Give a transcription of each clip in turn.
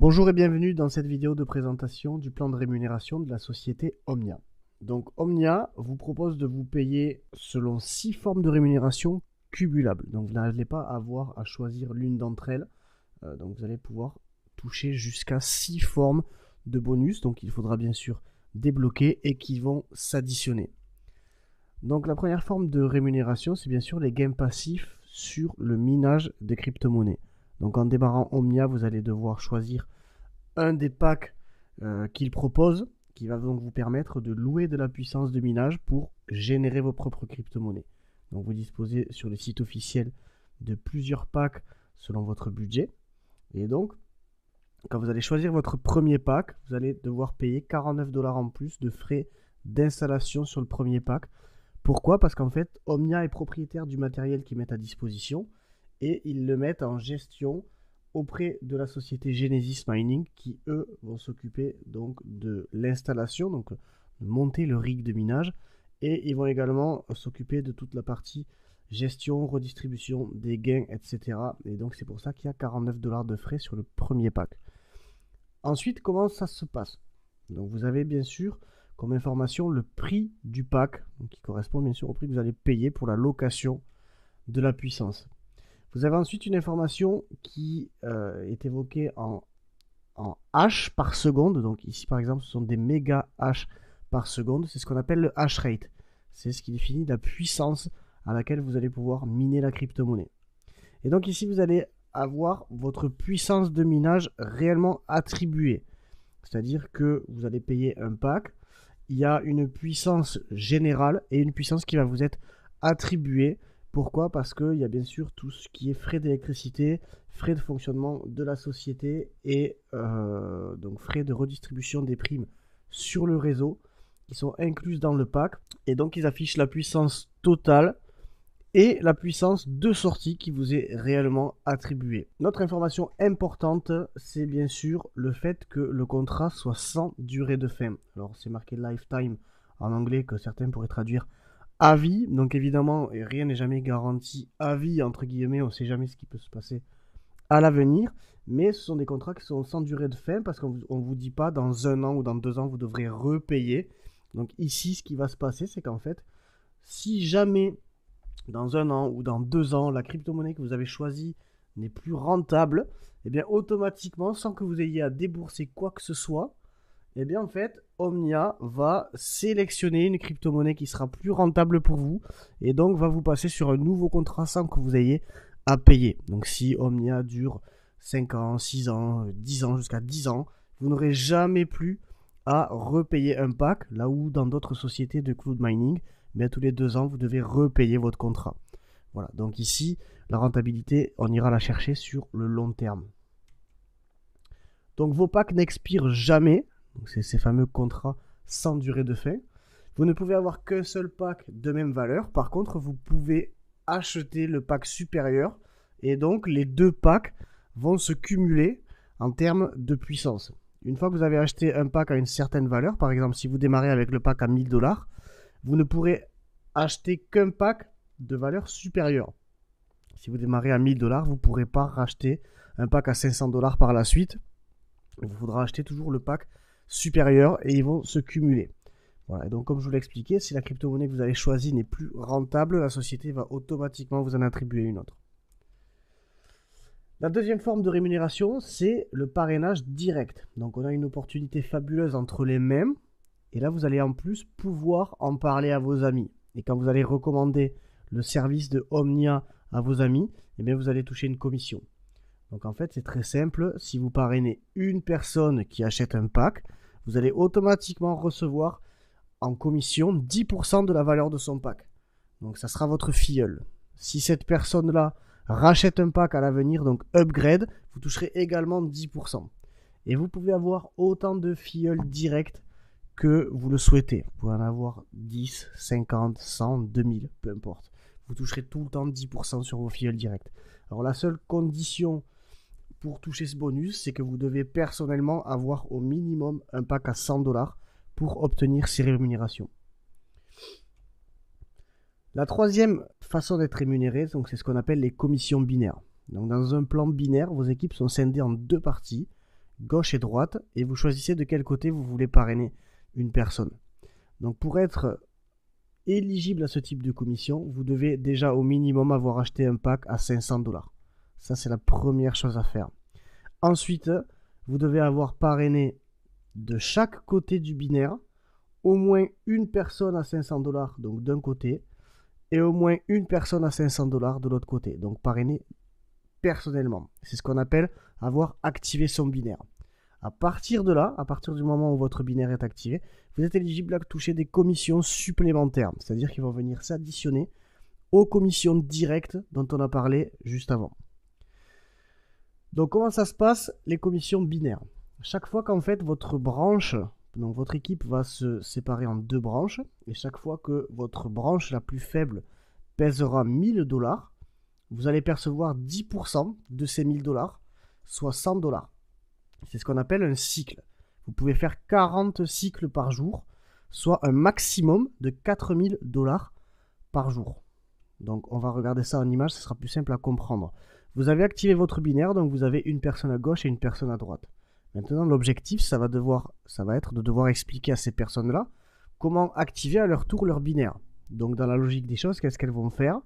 Bonjour et bienvenue dans cette vidéo de présentation du plan de rémunération de la société Omnia. Donc Omnia vous propose de vous payer selon 6 formes de rémunération cumulables. Donc vous n'allez pas avoir à choisir l'une d'entre elles. Donc vous allez pouvoir toucher jusqu'à 6 formes de bonus. Donc il faudra bien sûr débloquer et qui vont s'additionner. Donc la première forme de rémunération, c'est bien sûr les gains passifs sur le minage des crypto-monnaies. Donc en démarrant Omnia, vous allez devoir choisir un des packs qu'il propose, qui va donc vous permettre de louer de la puissance de minage pour générer vos propres crypto-monnaies. Donc vous disposez sur le site officiel de plusieurs packs selon votre budget. Et donc, quand vous allez choisir votre premier pack, vous allez devoir payer 49 $ en plus de frais d'installation sur le premier pack. Pourquoi? Parce qu'en fait, Omnia est propriétaire du matériel qu'ils mettent à disposition et ils le mettent en gestion auprès de la société Genesis Mining qui, eux, vont s'occuper donc de l'installation, donc de monter le rig de minage, et ils vont également s'occuper de toute la partie gestion, redistribution des gains, etc. Et donc c'est pour ça qu'il y a 49 $ de frais sur le premier pack. Ensuite, comment ça se passe? Donc vous avez bien sûr comme information le prix du pack, donc qui correspond bien sûr au prix que vous allez payer pour la location de la puissance. Vous avez ensuite une information qui est évoquée en H par seconde. Donc ici par exemple ce sont des méga H par seconde. C'est ce qu'on appelle le hash rate. C'est ce qui définit la puissance à laquelle vous allez pouvoir miner la crypto-monnaie. Et donc ici vous allez avoir votre puissance de minage réellement attribuée. C'est-à-dire que vous allez payer un pack. Il y a une puissance générale et une puissance qui va vous être attribuée. Pourquoi? Parce qu'il y a bien sûr tout ce qui est frais d'électricité, frais de fonctionnement de la société et donc frais de redistribution des primes sur le réseau qui sont incluses dans le pack. Et donc ils affichent la puissance totale et la puissance de sortie qui vous est réellement attribuée. Notre information importante, c'est bien sûr le fait que le contrat soit sans durée de fin. Alors c'est marqué lifetime en anglais que certains pourraient traduire à vie. Donc évidemment, rien n'est jamais garanti à vie, entre guillemets, on ne sait jamais ce qui peut se passer à l'avenir. Mais ce sont des contrats qui sont sans durée de fin parce qu'on ne vous dit pas dans 1 an ou dans 2 ans, vous devrez repayer. Donc ici, ce qui va se passer, c'est qu'en fait, si jamais dans 1 an ou dans 2 ans, la crypto-monnaie que vous avez choisie n'est plus rentable, et bien automatiquement, sans que vous ayez à débourser quoi que ce soit, et bien en fait, Omnia va sélectionner une crypto-monnaie qui sera plus rentable pour vous et donc va vous passer sur un nouveau contrat sans que vous ayez à payer. Donc si Omnia dure 5 ans, 6 ans, 10 ans, jusqu'à 10 ans, vous n'aurez jamais plus à repayer un pack, là où dans d'autres sociétés de cloud mining, bien, tous les 2 ans, vous devez repayer votre contrat. Voilà, donc ici, la rentabilité, on ira la chercher sur le long terme. Donc vos packs n'expirent jamais. C'est ces fameux contrats sans durée de fin. Vous ne pouvez avoir qu'un seul pack de même valeur. Par contre, vous pouvez acheter le pack supérieur. Et donc, les 2 packs vont se cumuler en termes de puissance. Une fois que vous avez acheté un pack à une certaine valeur, par exemple, si vous démarrez avec le pack à 1000 $, vous ne pourrez acheter qu'un pack de valeur supérieure. Si vous démarrez à 1000 $, vous ne pourrez pas racheter un pack à 500 $ par la suite. Il vous faudra acheter toujours le pack supérieur et ils vont se cumuler. Voilà, et donc comme je vous l'ai expliqué, si la crypto-monnaie que vous avez choisie n'est plus rentable, la société va automatiquement vous en attribuer une autre. La deuxième forme de rémunération, c'est le parrainage direct. Donc on a une opportunité fabuleuse entre les mêmes, et là vous allez en plus pouvoir en parler à vos amis. Et quand vous allez recommander le service de Omnia à vos amis, eh bien vous allez toucher une commission. Donc en fait c'est très simple, si vous parrainez une personne qui achète un pack, vous allez automatiquement recevoir en commission 10% de la valeur de son pack. Donc ça sera votre filleul. Si cette personne-là rachète un pack à l'avenir, donc upgrade, vous toucherez également 10%. Et vous pouvez avoir autant de filleuls directs que vous le souhaitez. Vous pouvez en avoir 10, 50, 100, 2000, peu importe. Vous toucherez tout le temps 10% sur vos filleuls directs. Alors la seule condition pour toucher ce bonus, c'est que vous devez personnellement avoir au minimum un pack à 100 $ pour obtenir ces rémunérations. La troisième façon d'être rémunéré, c'est ce qu'on appelle les commissions binaires. Donc dans un plan binaire, vos équipes sont scindées en 2 parties. gauche et droite, et vous choisissez de quel côté vous voulez parrainer une personne. Donc pour être éligible à ce type de commission, vous devez déjà au minimum avoir acheté un pack à 500 $. Ça, c'est la première chose à faire. Ensuite, vous devez avoir parrainé de chaque côté du binaire au moins une personne à 500 $, donc d'un côté, et au moins une personne à 500 $ de l'autre côté. Donc parrainé personnellement. C'est ce qu'on appelle avoir activé son binaire. À partir de là, à partir du moment où votre binaire est activé, vous êtes éligible à toucher des commissions supplémentaires. C'est-à-dire qu'ils vont venir s'additionner aux commissions directes dont on a parlé juste avant. Donc comment ça se passe, les commissions binaires? Chaque fois qu'en fait votre branche, donc votre équipe va se séparer en deux branches, et chaque fois que votre branche la plus faible pèsera 1000 $, vous allez percevoir 10% de ces 1000 $, soit 100 $. C'est ce qu'on appelle un cycle. Vous pouvez faire 40 cycles par jour, soit un maximum de 4000 $ par jour. Donc on va regarder ça en image, ce sera plus simple à comprendre. Vous avez activé votre binaire, donc vous avez une personne à gauche et une personne à droite. Maintenant, l'objectif, ça va être de devoir expliquer à ces personnes-là comment activer à leur tour leur binaire. Donc dans la logique des choses, qu'est-ce qu'elles vont faire?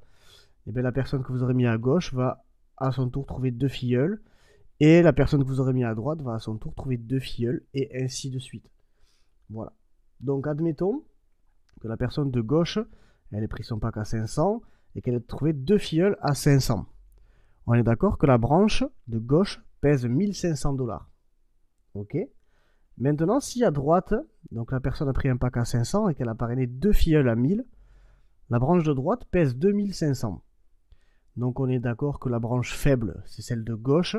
Eh bien, la personne que vous aurez mis à gauche va à son tour trouver deux filleuls, et la personne que vous aurez mis à droite va à son tour trouver deux filleuls, et ainsi de suite. Voilà. Donc admettons que la personne de gauche, elle ait pris son pack à 500, et qu'elle ait trouvé deux filleuls à 500. On est d'accord que la branche de gauche pèse 1500 $. Ok. Maintenant, si à droite, donc la personne a pris un pack à 500 et qu'elle a parrainé deux filleuls à 1000, la branche de droite pèse 2500. Donc on est d'accord que la branche faible, c'est celle de gauche.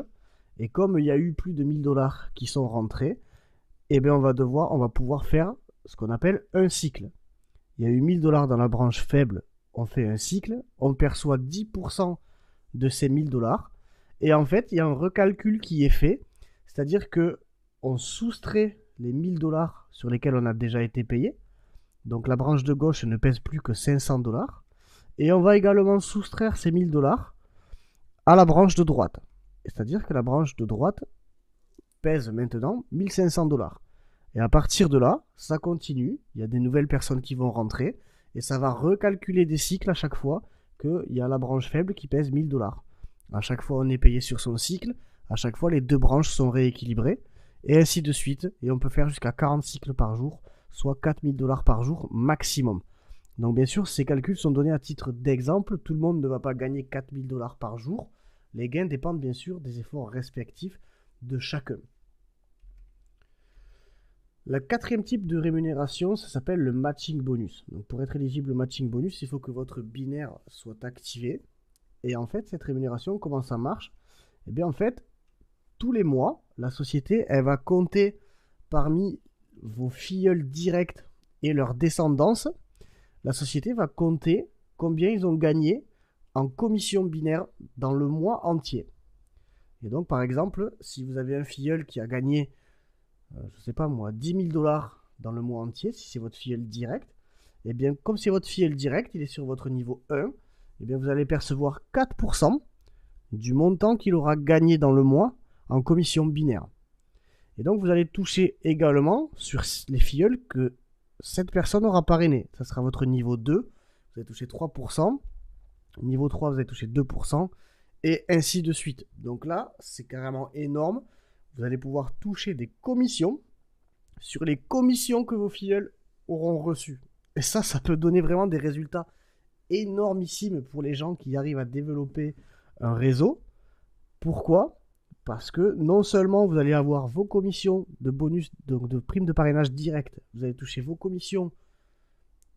Et comme il y a eu plus de 1000 $ qui sont rentrés, eh bien on va pouvoir faire ce qu'on appelle un cycle. Il y a eu 1000 $ dans la branche faible, on fait un cycle, on perçoit 10% de ces 1000 $. Et en fait, il y a un recalcul qui est fait, c'est-à-dire que on soustrait les 1000 $ sur lesquels on a déjà été payé. Donc la branche de gauche ne pèse plus que 500 $. Et on va également soustraire ces 1000 $ à la branche de droite. C'est-à-dire que la branche de droite pèse maintenant 1500 $. Et à partir de là, ça continue. Il y a des nouvelles personnes qui vont rentrer. Et ça va recalculer des cycles à chaque fois qu'il y a la branche faible qui pèse 1000 $. À chaque fois, on est payé sur son cycle. À chaque fois, les deux branches sont rééquilibrées. Et ainsi de suite. Et on peut faire jusqu'à 40 cycles par jour, soit 4000 $ par jour maximum. Donc bien sûr, ces calculs sont donnés à titre d'exemple. Tout le monde ne va pas gagner 4000 $ par jour. Les gains dépendent bien sûr des efforts respectifs de chacun. Le quatrième type de rémunération, ça s'appelle le matching bonus. Donc pour être éligible au matching bonus, il faut que votre binaire soit activé. Et en fait, cette rémunération, comment ça marche? Eh bien en fait, tous les mois, la société, elle va compter parmi vos filleuls directs et leur descendance. La société va compter combien ils ont gagné en commission binaire dans le mois entier. Et donc, par exemple, si vous avez un filleul qui a gagné, je ne sais pas moi, 10 000 $ dans le mois entier, si c'est votre filleul direct, et bien, comme c'est votre filleul direct, il est sur votre niveau 1, et bien, vous allez percevoir 4% du montant qu'il aura gagné dans le mois en commission binaire. Et donc, vous allez toucher également sur les filleuls que cette personne aura parrainé. Ça sera votre niveau 2, vous allez toucher 3%. Niveau 3, vous allez toucher 2%. Et ainsi de suite. Donc là, c'est carrément énorme. Vous allez pouvoir toucher des commissions sur les commissions que vos filleuls auront reçues. Et ça peut donner vraiment des résultats énormissimes pour les gens qui arrivent à développer un réseau. Pourquoi ? Parce que non seulement vous allez avoir vos commissions de bonus, donc de primes de parrainage direct, vous allez toucher vos commissions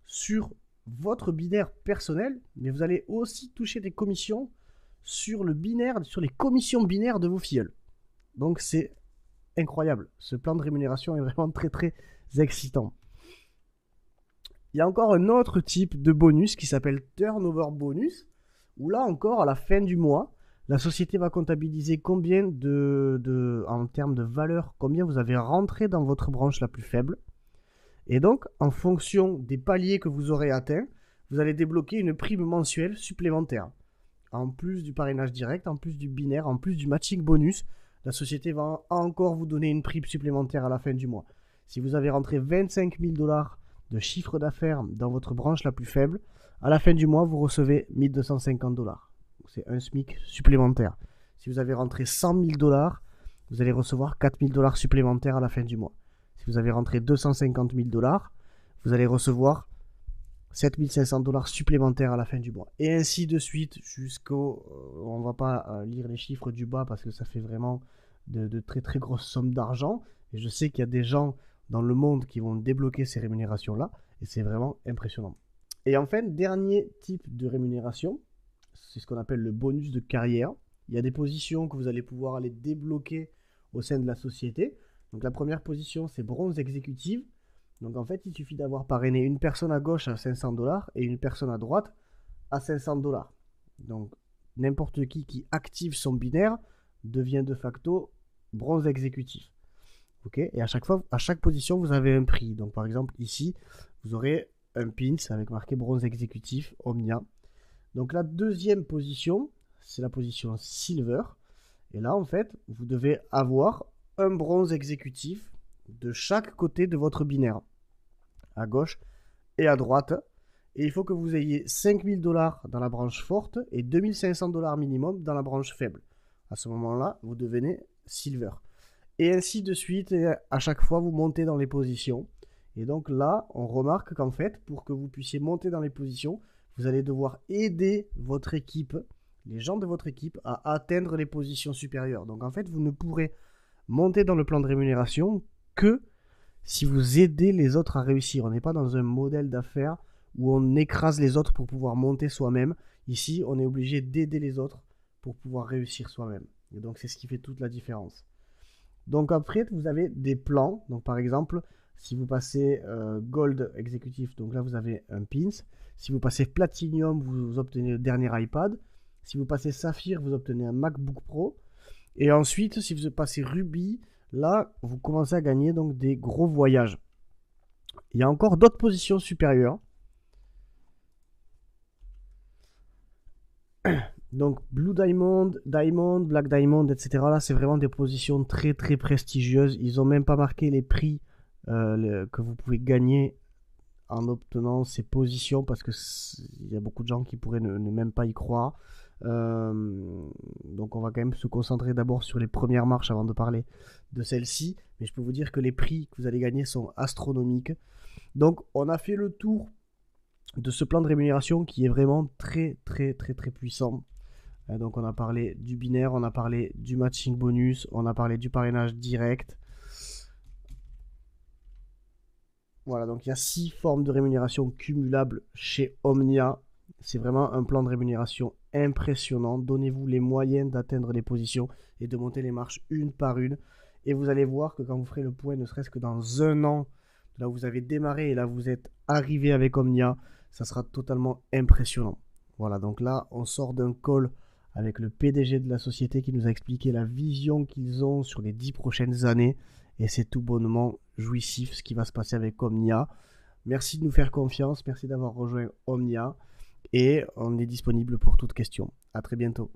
sur votre binaire personnel, mais vous allez aussi toucher des commissions sur le binaire, sur les commissions binaires de vos filleuls. Donc c'est incroyable. Ce plan de rémunération est vraiment très très excitant. Il y a encore un autre type de bonus qui s'appelle turnover bonus, où là encore à la fin du mois, la société va comptabiliser combien en termes de valeur, combien vous avez rentré dans votre branche la plus faible. Et donc, en fonction des paliers que vous aurez atteints, vous allez débloquer une prime mensuelle supplémentaire. En plus du parrainage direct, en plus du binaire, en plus du matching bonus. la société va encore vous donner une prime supplémentaire à la fin du mois. Si vous avez rentré 25 000 $ de chiffre d'affaires dans votre branche la plus faible, à la fin du mois, vous recevez 1 250 $. C'est un SMIC supplémentaire. Si vous avez rentré 100 000 $, vous allez recevoir 4 000 $ supplémentaires à la fin du mois. Si vous avez rentré 250 000 $, vous allez recevoir 7 500 $ supplémentaires à la fin du mois. Et ainsi de suite jusqu'au... on ne va pas lire les chiffres du bas parce que ça fait vraiment de très très grosses sommes d'argent. Et je sais qu'il y a des gens dans le monde qui vont débloquer ces rémunérations-là. Et c'est vraiment impressionnant. Et enfin, dernier type de rémunération, c'est ce qu'on appelle le bonus de carrière. Il y a des positions que vous allez pouvoir aller débloquer au sein de la société. Donc la première position, c'est bronze exécutive. Donc en fait, il suffit d'avoir parrainé une personne à gauche à 500 $ et une personne à droite à 500 $. Donc n'importe qui active son binaire devient de facto bronze exécutif. Ok, et à chaque position, vous avez un prix. Donc par exemple, ici, vous aurez un pins avec marqué bronze exécutif Omnia. Donc la deuxième position, c'est la position silver. Et là, en fait, vous devez avoir un bronze exécutif de chaque côté de votre binaire, à gauche et à droite. Et il faut que vous ayez 5 000 $ dans la branche forte et 2 500 $ minimum dans la branche faible. À ce moment-là, vous devenez silver. Et ainsi de suite, et à chaque fois, vous montez dans les positions. Et donc là, on remarque qu'en fait, pour que vous puissiez monter dans les positions, vous allez devoir aider votre équipe, les gens de votre équipe, à atteindre les positions supérieures. Donc en fait, vous ne pourrez monter dans le plan de rémunération que si vous aidez les autres à réussir. On n'est pas dans un modèle d'affaires où on écrase les autres pour pouvoir monter soi-même. Ici, on est obligé d'aider les autres pour pouvoir réussir soi-même. Et donc, c'est ce qui fait toute la différence. Donc après, vous avez des plans. Donc par exemple, si vous passez Gold Executive, donc là vous avez un pins. Si vous passez Platinum, vous obtenez le dernier iPad. Si vous passez Saphir, vous obtenez un MacBook Pro. Et ensuite, si vous passez Ruby, là, vous commencez à gagner donc des gros voyages. Il y a encore d'autres positions supérieures. Donc Blue Diamond, Diamond, Black Diamond, etc. Là, c'est vraiment des positions très très prestigieuses. Ils n'ont même pas marqué les prix que vous pouvez gagner en obtenant ces positions parce que il y a beaucoup de gens qui pourraient ne même pas y croire. Donc on va quand même se concentrer d'abord sur les premières marches avant de parler de celle-ci. Mais je peux vous dire que les prix que vous allez gagner sont astronomiques. Donc on a fait le tour de ce plan de rémunération qui est vraiment très très très très puissant. Donc on a parlé du binaire, on a parlé du matching bonus, on a parlé du parrainage direct. Voilà, donc il y a 6 formes de rémunération cumulables chez Omnia. C'est vraiment un plan de rémunération impressionnant. Donnez-vous les moyens d'atteindre les positions et de monter les marches une par une. Et vous allez voir que quand vous ferez le point, ne serait-ce que dans un an, là où vous avez démarré et là où vous êtes arrivé avec Omnia, ça sera totalement impressionnant. Voilà, donc là, on sort d'un call avec le PDG de la société qui nous a expliqué la vision qu'ils ont sur les 10 prochaines années. Et c'est tout bonnement jouissif ce qui va se passer avec Omnia. Merci de nous faire confiance, merci d'avoir rejoint Omnia. Et on est disponible pour toute question. À très bientôt.